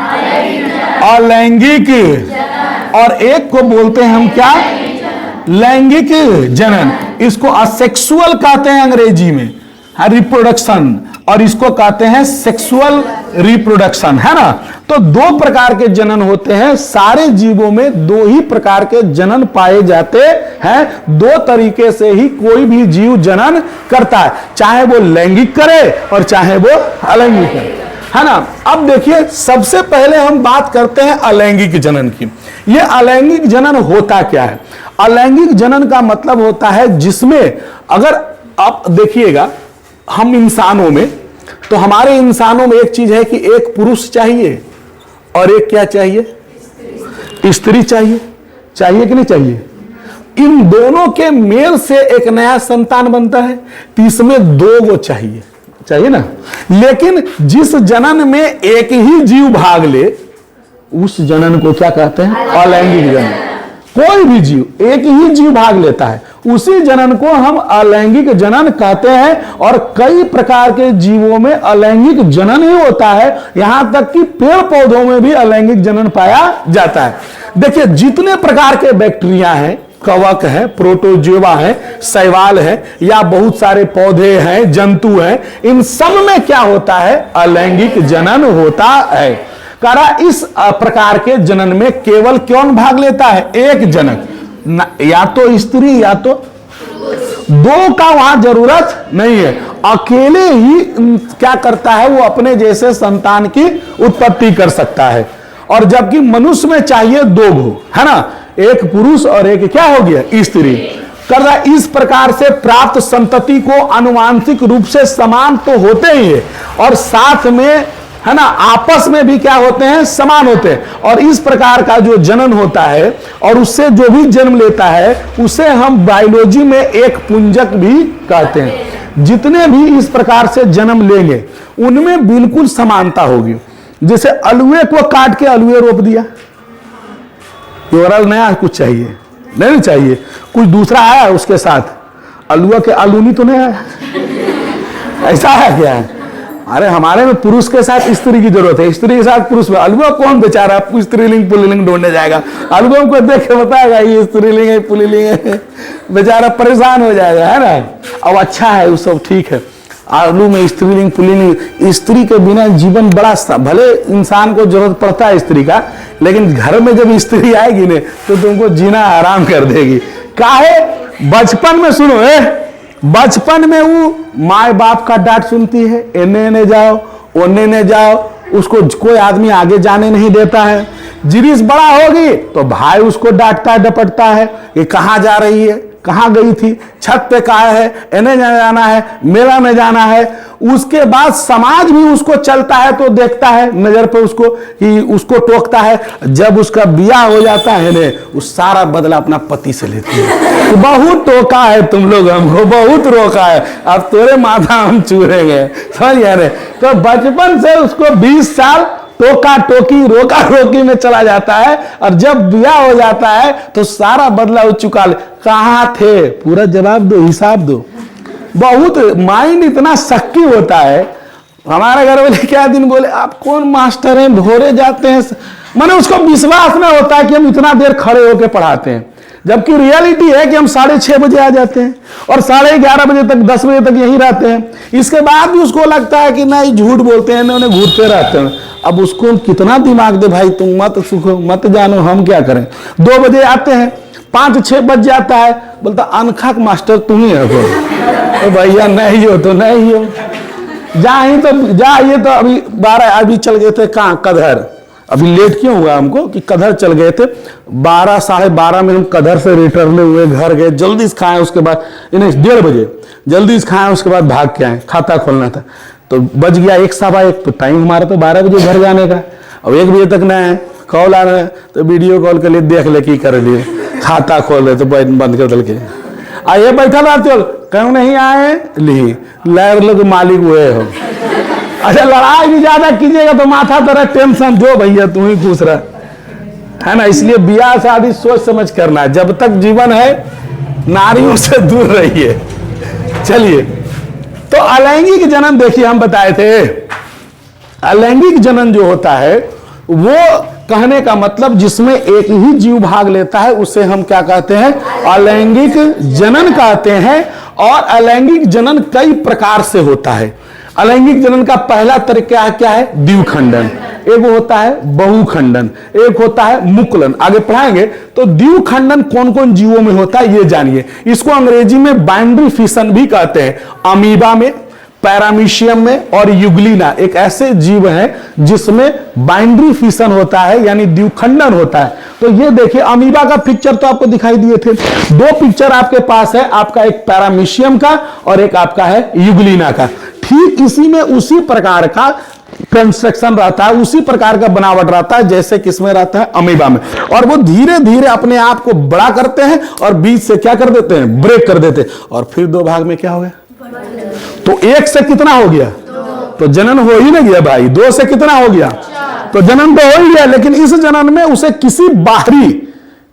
अलैंगिक। और एक को बोलते हैं हम क्या, लैंगिक जनन। इसको असेक्सुअल कहते हैं अंग्रेजी में, रिप्रोडक्शन, और इसको कहते हैं सेक्सुअल रिप्रोडक्शन, है ना। तो दो प्रकार के जनन होते हैं। सारे जीवों में दो ही प्रकार के जनन पाए जाते हैं। दो तरीके से ही कोई भी जीव जनन करता है, चाहे वो लैंगिक करे और चाहे वो अलैंगिक करे, है ना। अब देखिए, सबसे पहले हम बात करते हैं अलैंगिक जनन की। ये अलैंगिक जनन होता क्या है? अलैंगिक जनन का मतलब होता है जिसमें, अगर आप देखिएगा हम इंसानों में, तो हमारे इंसानों में एक चीज है कि एक पुरुष चाहिए और एक क्या चाहिए, स्त्री चाहिए। चाहिए कि नहीं चाहिए? इन दोनों के मेल से एक नया संतान बनता है, तो इसमें दो गो चाहिए। चाहिए ना। लेकिन जिस जनन में एक ही जीव भाग ले उस जनन को क्या कहते हैं? अलैंगिक जनन। कोई भी जीव एक ही जीव भाग लेता है उसी जनन को हम अलैंगिक जनन कहते हैं। और कई प्रकार के जीवों में अलैंगिक जनन ही होता है, यहां तक कि पेड़ पौधों में भी अलैंगिक जनन पाया जाता है। देखिए जितने प्रकार के बैक्टीरिया हैं, कवक है, प्रोटोजोआ है, शैवाल है, या बहुत सारे पौधे हैं, जंतु हैं, इन सब में क्या होता है? अलैंगिक जनन होता है। करा इस प्रकार के जनन में केवल कौन भाग लेता है? एक जनक, या तो स्त्री या तो दो का वहां जरूरत नहीं है। अकेले ही क्या करता है? वो अपने जैसे संतान की उत्पत्ति कर सकता है। और जबकि मनुष्य में चाहिए दो गो, है ना, एक पुरुष और एक क्या हो गया? स्त्री। कर रहा इस प्रकार से प्राप्त संतति को आनुवांशिक रूप से समान तो होते ही है और साथ में, है ना, आपस में भी क्या होते हैं? समान होते हैं। और इस प्रकार का जो जनन होता है और उससे जो भी जन्म लेता है उसे हम बायोलॉजी में एक पुंजक भी कहते हैं। जितने भी इस प्रकार से जन्म लेंगे उनमें बिल्कुल समानता होगी। जैसे अलुए को काट के अलुए रोप दिया, ओवरऑल नया कुछ चाहिए नहीं चाहिए, कुछ दूसरा आया उसके साथ, अलुआ के आलूनी तो नहीं आया। ऐसा है क्या है? अरे हमारे में पुरुष के साथ स्त्री की जरूरत है, स्त्री के साथ पुरुष में। अलुआ कौन बेचारा स्त्रीलिंग पुल्लिंग ढूंढने जाएगा? अलुआ को देख के बताएगा ये स्त्रीलिंग है पुल्लिंग है, बेचारा परेशान हो जाएगा, है ना। अब अच्छा है वो सब ठीक है, आलू में स्त्रीलिंग पुल्लिंग। स्त्री के बिना जीवन बड़ा, भले इंसान को जरूरत पड़ता है स्त्री का, लेकिन घर में जब स्त्री आएगी ने तो तुमको जीना आराम कर देगी। काहे? बचपन में सुनो बचपन में वो माँ बाप का डांट सुनती है, एने जाओ ओने ने जाओ, उसको कोई आदमी आगे जाने नहीं देता है। जिरिस बड़ा होगी तो भाई उसको डांटता है, डपटता है, ये कहाँ जा रही है, कहाँ गई थी, छत पे कहा है, एने जाना है, मेला में जाना है। उसके बाद समाज भी उसको चलता है तो देखता है नजर पे उसको कि उसको टोकता है। जब उसका ब्याह हो जाता है ने उस सारा बदला अपना पति से लेती है। तो बहुत टोका है तुम लोग, हमको बहुत रोका है, अब तेरे माथा हम चूरेंगे, समझ गए? तो बचपन से उसको 20 साल टोका टोकी रोका रोकी में चला जाता है और जब ब्याह हो जाता है तो सारा बदला वो चुका ले। कहाँ थे? पूरा जवाब दो, हिसाब दो। बहुत माइंड इतना शक्की होता है। हमारे घर वाले क्या दिन बोले आप कौन मास्टर हैं, भोरे जाते हैं, माने उसको विश्वास में होता है कि हम इतना देर खड़े होकर पढ़ाते हैं, जबकि रियलिटी है कि हम 6:30 बजे आ जाते हैं और 11:30 बजे तक 10 बजे तक यहीं रहते हैं। इसके बाद भी उसको लगता है कि नहीं झूठ बोलते हैं, उन्हें घूरते रहते हैं। अब उसको कितना दिमाग दे भाई, तुम मत सुखो मत जानो, हम क्या करें। 2 बजे आते हैं, 5-6 बज जाता है, बोलता अनखा मास्टर तुम ही हो। तो भैया नहीं हो तो नहीं हो, जाइए तो अभी 12 अभी चल गए थे कहाँ? कधर। अभी लेट क्यों हुआ हमको कि कधर चल गए थे, 12 साढ़े 12 में हम कधर से रिटर्न हुए, घर गए, जल्दी से खाएं, उसके बाद इन्हें 1:30 बजे जल्दी से खाएं, उसके बाद भाग के आए, खाता खोलना था। तो बज गया 1 सवा 1, तो टाइम हमारा तो 12 बजे घर जाने का। अब 1 बजे तक ना है, कॉल आ रहा है तो वीडियो कॉल कर लिए, देख ले की कर लिए, खाता खोल रहे तो बंद कर दल के आइए बैठा रहते हो, क्यों नहीं आए? ली लैब लोग मालिक हुए हो। अच्छा लड़ाई भी ज्यादा कीजिएगा तो माथा तरह टेंशन, जो भैया तू ही खुश रह, है ना। इसलिए ब्याह शादी सोच समझ करना है, जब तक जीवन है नारियों से दूर रहिए। चलिए, तो अलैंगिक जनन देखिए हम बताए थे, अलैंगिक जनन जो होता है वो कहने का मतलब जिसमें एक ही जीव भाग लेता है उसे हम क्या कहते हैं? अलैंगिक जनन कहते हैं। और अलैंगिक जनन कई प्रकार से होता है। अलैंगिक जनन का पहला तरीका क्या है? द्विखंडन। एक होता है बहुखंडन, एक होता है मुकुलन। आगे पढ़ाएंगे। तो द्विखंडन कौन कौन जीवों में होता है ये जानिए। इसको अंग्रेजी में बाइंड्री फिशन भी कहते हैं। अमीबा में, पैरामीशियम में और युगलिना एक ऐसे जीव हैं जिसमें बाइंड्री फिशन होता है, यानी द्विखंडन होता है। तो ये देखिए अमीबा का पिक्चर तो आपको दिखाई दिए थे, 2 पिक्चर आपके पास है, आपका एक पैरामीशियम का और एक आपका है युगलिना का। ठीक इसी में उसी प्रकार का कंस्ट्रक्शन रहता है, उसी प्रकार का बनावट रहता है जैसे किसमें रहता है? अमीबा में। और वो धीरे धीरे अपने आप को बड़ा करते हैं और बीच से क्या कर देते हैं? ब्रेक कर देते हैं और फिर 2 भाग में क्या हो गया? तो 1 से कितना हो गया? तो जनन हो ही नहीं गया भाई। 2 से कितना हो गया? तो जनन तो हो ही गया, लेकिन इस जनन में उसे किसी बाहरी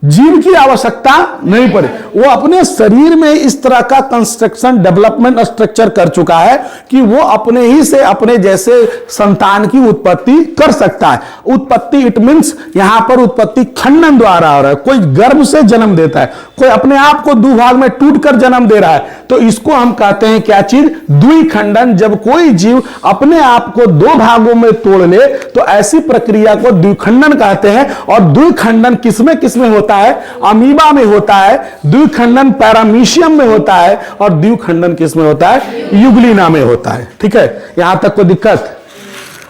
जीव की आवश्यकता नहीं पड़ी। वो अपने शरीर में इस तरह का कंस्ट्रक्शन, डेवलपमेंट स्ट्रक्चर कर चुका है कि वो अपने ही से अपने जैसे संतान की उत्पत्ति कर सकता है। उत्पत्ति इट मीन्स यहां पर उत्पत्ति खंडन द्वारा हो रहा है। कोई गर्भ से जन्म देता है, कोई अपने आप को 2 भाग में टूटकर जन्म दे रहा है, तो इसको हम कहते हैं क्या चीज? द्विखंडन। जब कोई जीव अपने आप को 2 भागों में तोड़ ले तो ऐसी प्रक्रिया को द्विखंडन कहते हैं। और द्विखंडन किसमें किसमें होता है? अमीबा में होता है। द्विखंडन पैरामीशियम में होता है। और द्विखंडन किसमें होता है? युगलिना में होता है। ठीक है, यहां तक कोई दिक्कत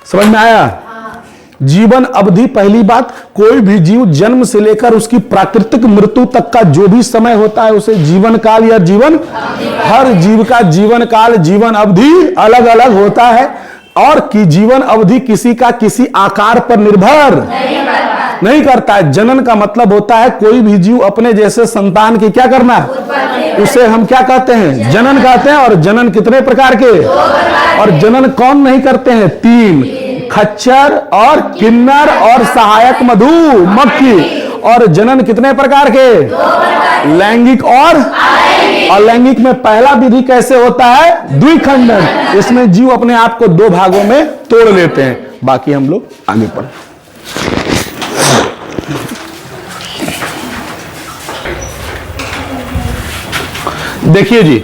समझ में आया? जीवन अवधि, पहली बात, कोई भी जीव जन्म से लेकर उसकी प्राकृतिक मृत्यु तक का जो भी समय होता है उसे जीवन काल या जीवन, हर जीव का जीवन काल, जीवन अवधि अलग अलग होता है। और कि जीवन अवधि किसी का किसी आकार पर निर्भर नहीं करता है। जनन का मतलब होता है कोई भी जीव अपने जैसे संतान की क्या करना है, उसे हम क्या कहते हैं? जनन कहते हैं। और जनन कितने प्रकार के? और जनन कौन नहीं करते हैं? 3, खच्चर और किन्नर और सहायक मधुमक्खी। और जनन कितने प्रकार के? लैंगिक और अलैंगिक। में पहला विधि कैसे होता है? द्विखंडन। इसमें जीव अपने आप को 2 भागों में तोड़ लेते हैं। बाकी हम लोग आगे पढ़ें। देखिए जी,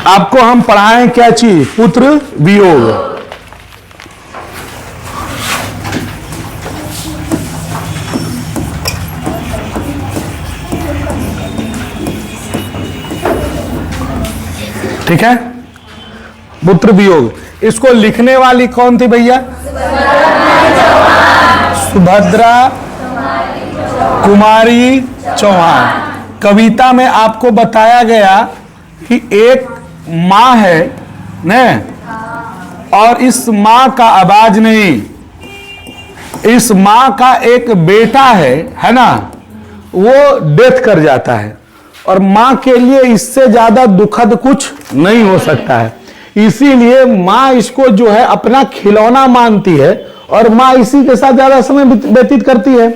आपको हम पढ़ाएं क्या चीज? पुत्र वियोग। ठीक है, पुत्र वियोग। इसको लिखने वाली कौन थी भैया? सुभद्रा कुमारी चौहान। कविता में आपको बताया गया कि एक मां है ने, और इस मां का आवाज नहीं, इस मां का एक बेटा है ना, वो डेथ कर जाता है। और मां के लिए इससे ज्यादा दुखद कुछ नहीं हो सकता है। इसीलिए मां इसको जो है अपना खिलौना मानती है और मां इसी के साथ ज्यादा समय व्यतीत करती है।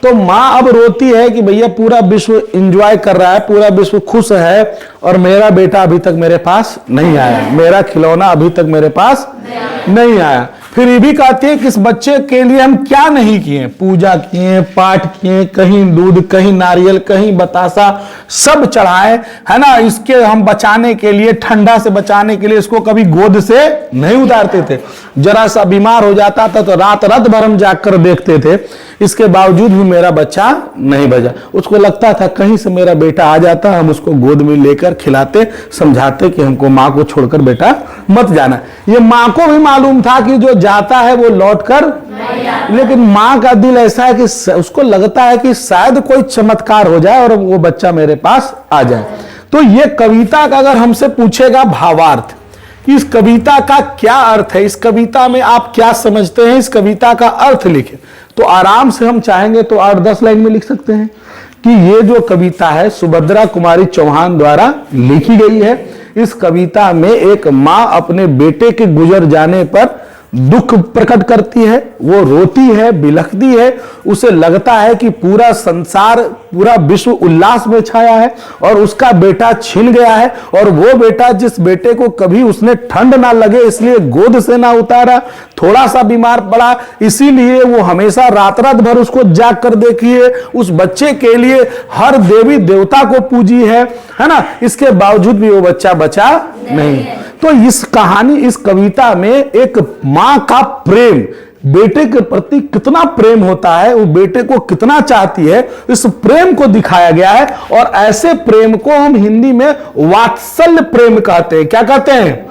तो मां अब रोती है कि भैया पूरा विश्व एंजॉय कर रहा है, पूरा विश्व खुश है, और मेरा बेटा अभी तक मेरे पास नहीं आया, मेरा खिलौना अभी तक मेरे पास नहीं आया। फिर ये भी कहती है कि इस बच्चे के लिए हम क्या नहीं किए, पूजा किए, पाठ किए, कहीं दूध, कहीं नारियल, कहीं बतासा, सब चढ़ाए, है ना। इसके हम बचाने के लिए, ठंडा से बचाने के लिए इसको कभी गोद से नहीं उतारते थे। जरा सा बीमार हो जाता था तो रात रात भर हम जाकर देखते थे, इसके बावजूद भी मेरा बच्चा नहीं बचा। उसको लगता था कहीं से मेरा बेटा आ जाता, हम उसको गोद में लेकर खिलाते, समझाते कि हमको माँ को छोड़कर बेटा मत जाना। ये माँ को भी मालूम था कि जो जाता है वो लौट कर, लेकिन माँ का दिल ऐसा है कि उसको लगता है कि शायद कोई चमत्कार हो जाए और वो बच्चा मेरे पास आ जाए। तो ये कविता का अगर हमसे पूछेगा भावार्थ, इस कविता का क्या अर्थ है, इस कविता में आप क्या समझते हैं, इस कविता का अर्थ लिखें, तो आराम से हम चाहेंगे तो 8-10 लाइन में लिख सकते हैं कि ये जो कविता है सुभद्रा कुमारी चौहान द्वारा लिखी गई है। इस कविता में एक माँ अपने बेटे के गुजर जाने पर दुख प्रकट करती है, वो रोती है, बिलखती है, उसे लगता है कि पूरा संसार, पूरा विश्व उल्लास में छाया है और उसका बेटा छिन गया है। और वो बेटा, जिस बेटे को कभी उसने ठंड ना लगे इसलिए गोद से ना उतारा, थोड़ा सा बीमार पड़ा इसीलिए वो हमेशा रात रात भर उसको जाग कर देखी है, उस बच्चे के लिए हर देवी देवता को पूजी है ना, इसके बावजूद भी वो बच्चा बचा नहीं। तो इस कहानी, इस कविता में एक मां का प्रेम, बेटे के प्रति कितना प्रेम होता है, वो बेटे को कितना चाहती है, इस प्रेम को दिखाया गया है। और ऐसे प्रेम को हम हिंदी में वात्सल्य प्रेम कहते हैं। क्या कहते हैं?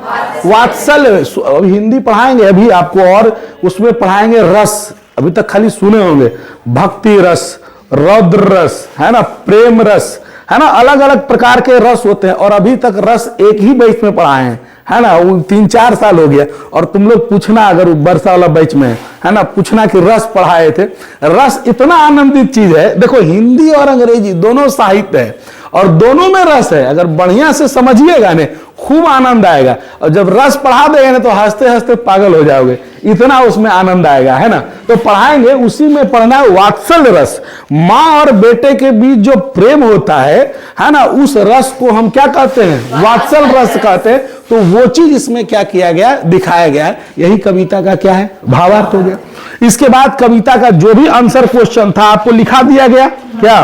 वात्सल्य। अभी हिंदी पढ़ाएंगे अभी आपको, और उसमें पढ़ाएंगे रस। अभी तक खाली सुने होंगे, भक्ति रस, रौद्र रस, है ना, प्रेम रस, है ना, अलग अलग प्रकार के रस होते हैं। और अभी तक रस एक ही बैच में पढ़ाए हैं, है ना, वो 3-4 साल हो गया। और तुम लोग पूछना, अगर वर्षा वाला बैच में है ना, पूछना कि रस पढ़ाए थे। रस इतना आनंदित चीज है। देखो, हिंदी और अंग्रेजी दोनों साहित्य है और दोनों में रस है। अगर बढ़िया से समझिएगा ने, खूब आनंद आएगा। और जब रस पढ़ा देंगे ना तो हंसते हंसते पागल हो जाओगे, इतना उसमें आनंद आएगा, है ना। तो पढ़ाएंगे, उसी में पढ़ना है वात्सल्य रस। माँ और बेटे के बीच जो प्रेम होता है ना, उस रस को हम क्या कहते हैं? वात्सल्य रस कहते हैं। तो वो चीज इसमें क्या किया गया, दिखाया गया है। यही कविता का क्या है, भावार्थ हो गया। इसके बाद कविता का जो भी आंसर क्वेश्चन था आपको लिखा दिया गया। क्या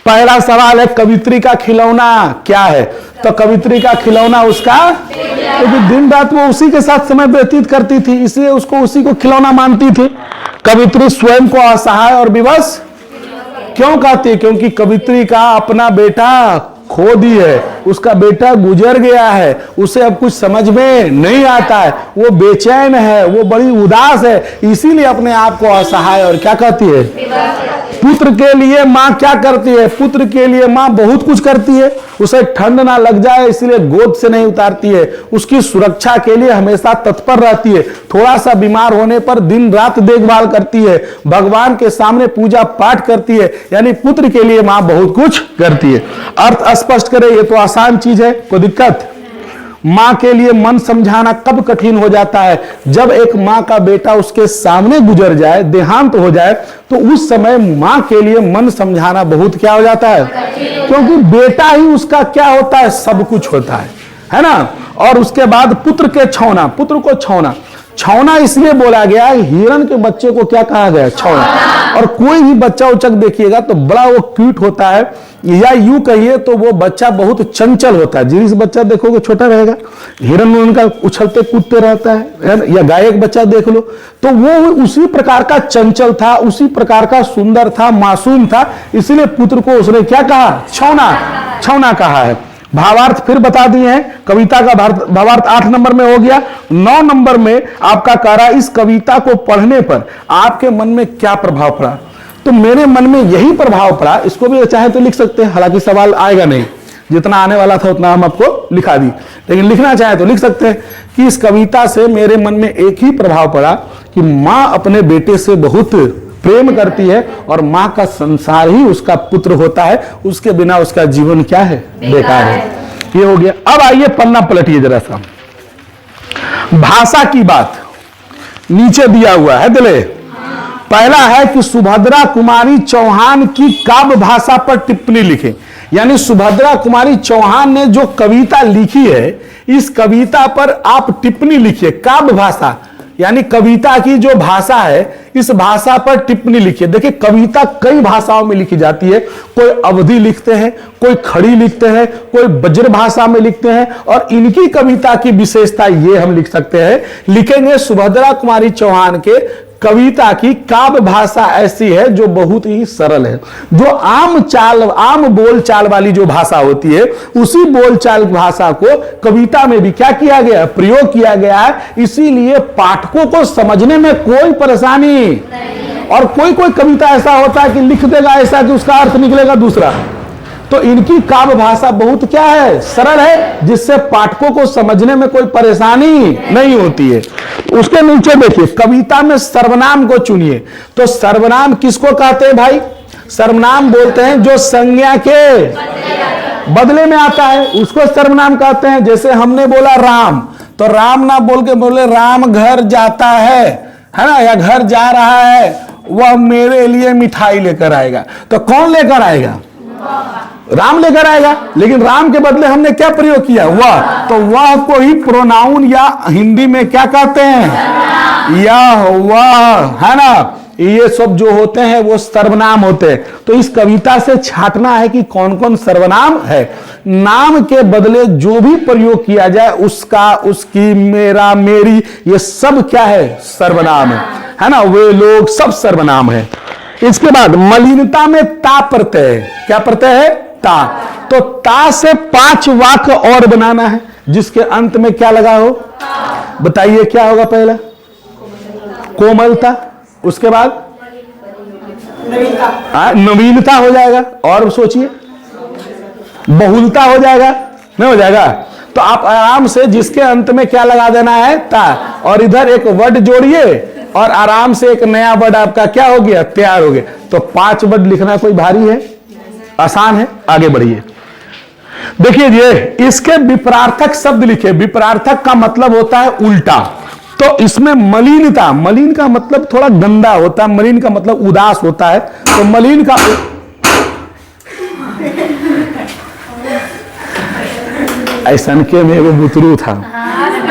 पहला सवाल है, कवित्री का खिलौना क्या है? तो कवित्री का खिलौना उसका, क्योंकि दिन रात वो उसी के साथ समय व्यतीत करती थी, इसलिए उसको उसी को खिलौना मानती थी। कवित्री स्वयं को असहाय और विवश क्यों कहती है? क्योंकि कवित्री का अपना बेटा खो दी है, उसका बेटा गुजर गया है, उसे अब कुछ समझ में नहीं आता है, वो बेचैन है, वो बड़ी उदास है, इसीलिए अपने आप को असहाय और क्या कहती है? पुत्र के लिए माँ क्या करती है? पुत्र के लिए माँ बहुत कुछ करती है। उसे ठंड ना लग जाए इसलिए गोद से नहीं उतारती है, उसकी सुरक्षा के लिए हमेशा तत्पर रहती है, थोड़ा सा बीमार होने पर दिन रात देखभाल करती है, भगवान के सामने पूजा पाठ करती है। यानी पुत्र के लिए माँ बहुत कुछ करती है। अर्थ स्पष्ट करे, ये तो आसान चीज है, कोई दिक्कत? माँ के लिए मन समझाना कब कठिन हो जाता है? जब एक माँ का बेटा उसके सामने गुजर जाए, देहांत हो जाए, तो उस समय माँ के लिए मन समझाना बहुत क्या हो जाता है? क्योंकि बेटा ही उसका क्या होता है? सब कुछ होता है ना। और उसके बाद पुत्र के छौना, पुत्र को छौना, छौना इसलिए बोला गया, हिरण के बच्चे को क्या कहा गया? छौना। और कोई भी बच्चा उचक देखिएगा तो बड़ा वो क्यूट होता है, या यूं कहिए तो वो बच्चा बहुत चंचल होता है। जिस बच्चा देखोगे छोटा रहेगा, हिरण में उनका उछलते कूदते रहता है, या गाय एक बच्चा देख लो तो वो उसी प्रकार का चंचल था, उसी प्रकार का सुंदर था, मासूम था, इसलिए पुत्र को उसने क्या कहा? छौना, छौना कहा है। भावार्थ फिर बता दिए हैं। कविता का भावार्थ 8 नंबर में हो गया। 9 नंबर में आपका कह रहा, इस कविता को पढ़ने पर आपके मन में क्या प्रभाव पड़ा? तो मेरे मन में यही प्रभाव पड़ा। इसको भी चाहे तो लिख सकते हैं, हालांकि सवाल आएगा नहीं, जितना आने वाला था उतना हम आपको लिखा दी, लेकिन लिखना चाहे तो लिख सकते हैं कि इस कविता से मेरे मन में एक ही प्रभाव पड़ा कि माँ अपने बेटे से बहुत प्रेम करती है और माँ का संसार ही उसका पुत्र होता है, उसके बिना उसका जीवन क्या है? बेकार है। ये हो गया। अब आइए पन्ना पलटिए जरा सा। भाषा की बात नीचे दिया हुआ है, दिले। पहला है कि सुभद्रा कुमारी चौहान की काव्य भाषा पर टिप्पणी लिखे। यानी सुभद्रा कुमारी चौहान ने जो कविता लिखी है, इस कविता पर आप टिप्पणी लिखिए। काव्य भाषा यानी कविता की जो भाषा है, इस भाषा पर टिप्पणी लिखिए। देखिए कविता कई भाषाओं में लिखी जाती है, कोई अवधी लिखते हैं, कोई खड़ी लिखते हैं, कोई ब्रज भाषा में लिखते हैं, और इनकी कविता की विशेषता ये हम लिख सकते हैं, लिखेंगे सुभद्रा कुमारी चौहान के कविता की काव्य भाषा ऐसी है जो बहुत ही सरल है। जो आम बोल चाल वाली जो भाषा होती है, उसी बोल चाल भाषा को कविता में भी क्या किया गया है? प्रयोग किया गया है। इसीलिए पाठकों को समझने में कोई परेशानी नहीं। और कोई कोई कविता ऐसा होता है कि लिख देगा ऐसा कि उसका अर्थ निकलेगा दूसरा। तो इनकी काव्य भाषा बहुत क्या है? सरल है, जिससे पाठकों को समझने में कोई परेशानी नहीं होती है। उसके नीचे देखिए, कविता में सर्वनाम को चुनिए। तो सर्वनाम किसको कहते हैं भाई? सर्वनाम बोलते हैं जो संज्ञा के बदले में आता है, उसको सर्वनाम कहते हैं। जैसे हमने बोला राम, तो राम ना बोल के बोले राम घर जाता है ना, या घर जा रहा है, वह मेरे लिए मिठाई लेकर आएगा। तो कौन लेकर आएगा? राम लेकर आएगा। लेकिन राम के बदले हमने क्या प्रयोग किया? वह। तो वह को ही प्रोनाउन या हिंदी में क्या कहते हैं? यह, वह, है ना। ये सब जो होते हैं वो सर्वनाम होते हैं। तो इस कविता से छांटना है कि कौन कौन सर्वनाम है। नाम के बदले जो भी प्रयोग किया जाए, उसका, उसकी, मेरा, मेरी, ये सब क्या है? सर्वनाम है ना। वे लोग सब सर्वनाम है। इसके बाद मलिनता में ता प्रत्यय है। क्या प्रत्यय है? ता। तो ता से 5 वाक्य और बनाना है जिसके अंत में क्या लगा हो? बताइए क्या होगा? पहला कोमलता, उसके बाद नवीनता हो जाएगा, और सोचिए बहुलता हो जाएगा, नहीं हो जाएगा? तो आप आराम से जिसके अंत में क्या लगा देना है? ता, और इधर एक वर्ड जोड़िए और आराम से एक नया वर्ड आपका क्या हो गया? तैयार हो गया। तो 5 वर्ड लिखना कोई भारी है? आसान है। आगे बढ़िए। देखिए ये इसके विपरार्थक शब्द लिखे। विपरार्थक का मतलब होता है उल्टा। तो इसमें मलिनता, मलिन का मतलब थोड़ा गंदा होता है, मलिन का मतलब उदास होता है। तो मलिन का ऐसा के में वो बुतरू था,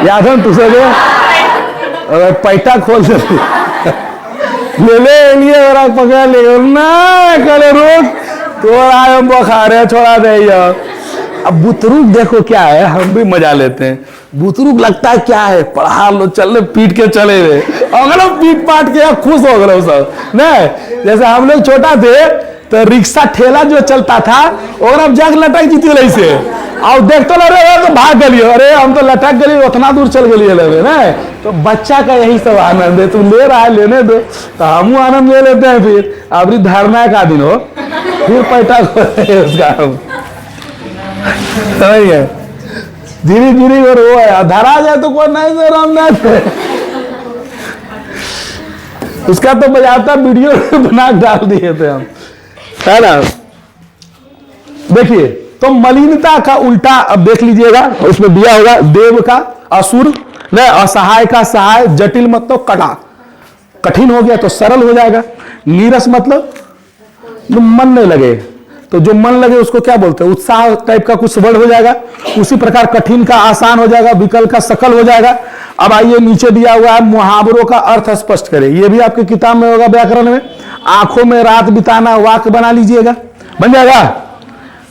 याद है तुझे? पैटा खोल दे ले लिए और पकड़ ले ना करे रोक थोड़ा बुखार छोड़ा दे। अब बुतरूक देखो क्या है, हम भी मजा लेते हैं। बुतरूक लगता है क्या है, पढ़ा लो चल पीट के चले गए, अगलो पीट पाट के खुश हो गए सब नहीं। जैसे हम लोग छोटा थे तो रिक्शा ठेला जो चलता था और अब जाके लटक जीती रही से और देख तो लगे तो भाग गलिए, अरे हम तो लटक गए उतना दूर चल गए लगे ना। तो बच्चा का यही सब आनंद है, तुम ले रहा है लेने दो, तो हम आनंद ले लेते हैं। फिर अभी धरना का दिन हो फिर पैटा उसका सही है, धीरे धीरे और वो है धरा जाए तो कोई नहीं सर रामनाथ उसका तो बजाता वीडियो बना डाल दिए थे हम, है ना। देखिए तो मलिनता का उल्टा अब देख लीजिएगा, उसमें दिया होगा देव का असुर, न असहाय का सहाय, जटिल मतलब कड़ा, कठिन हो गया तो सरल हो जाएगा। नीरस मतलब जो मन नहीं लगे, तो जो मन लगे उसको क्या बोलते हैं, उत्साह टाइप का कुछ वर्ड हो जाएगा। उसी प्रकार कठिन का आसान हो जाएगा, विकल का सकल हो जाएगा। अब आइए नीचे दिया हुआ है मुहावरों का अर्थ स्पष्ट करें, ये भी आपकी किताब में होगा व्याकरण में। आंखों में रात बिताना वाक्य बना लीजिएगा, बन जाएगा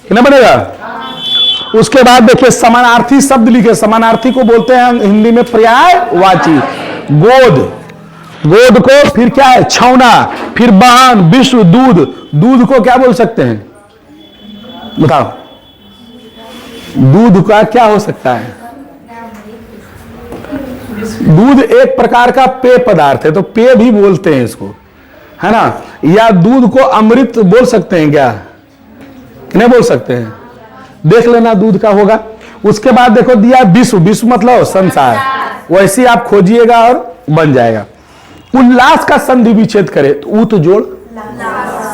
कि नहीं बनेगा। उसके बाद देखिए समानार्थी शब्द लिखे, समानार्थी को बोलते हैं हिंदी में पर्यायवाची। गोद, गोद को फिर क्या है छौना, फिर बहन, विश्व, दूध, दूध को क्या बोल सकते हैं बताओ, दूध का क्या हो सकता है। दूध एक प्रकार का पेय पदार्थ है, तो पेय भी बोलते हैं इसको, है ना। या दूध को अमृत बोल सकते हैं क्या, नहीं बोल सकते हैं, देख लेना दूध का होगा। उसके बाद देखो दिया विश्व, विश्व मतलब संसार, वैसे आप खोजिएगा और बन जाएगा। उल्लास का संधि विच्छेद करे तो ऊत जोड़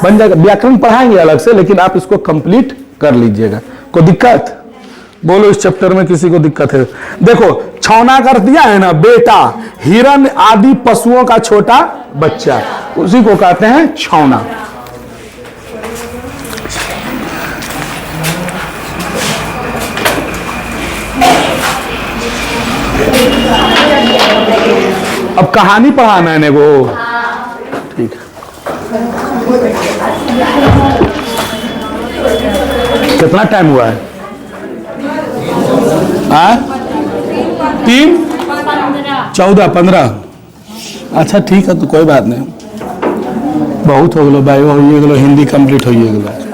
बन जाएगा। व्याकरण पढ़ाएंगे अलग से, लेकिन आप इसको कंप्लीट कर लीजिएगा। कोई दिक्कत बोलो इस चैप्टर में, किसी को दिक्कत है? देखो छौना कर दिया है ना, बेटा, हिरन आदि पशुओं का छोटा बच्चा, उसी को कहते हैं छौना। अब कहानी पढ़ाना है इन्हें को, ठीक है। कितना टाइम हुआ है? 3 14 15। अच्छा ठीक है, तो कोई बात नहीं, बहुत हो गलो बायो हो गलो, हिंदी कंप्लीट हो गलो।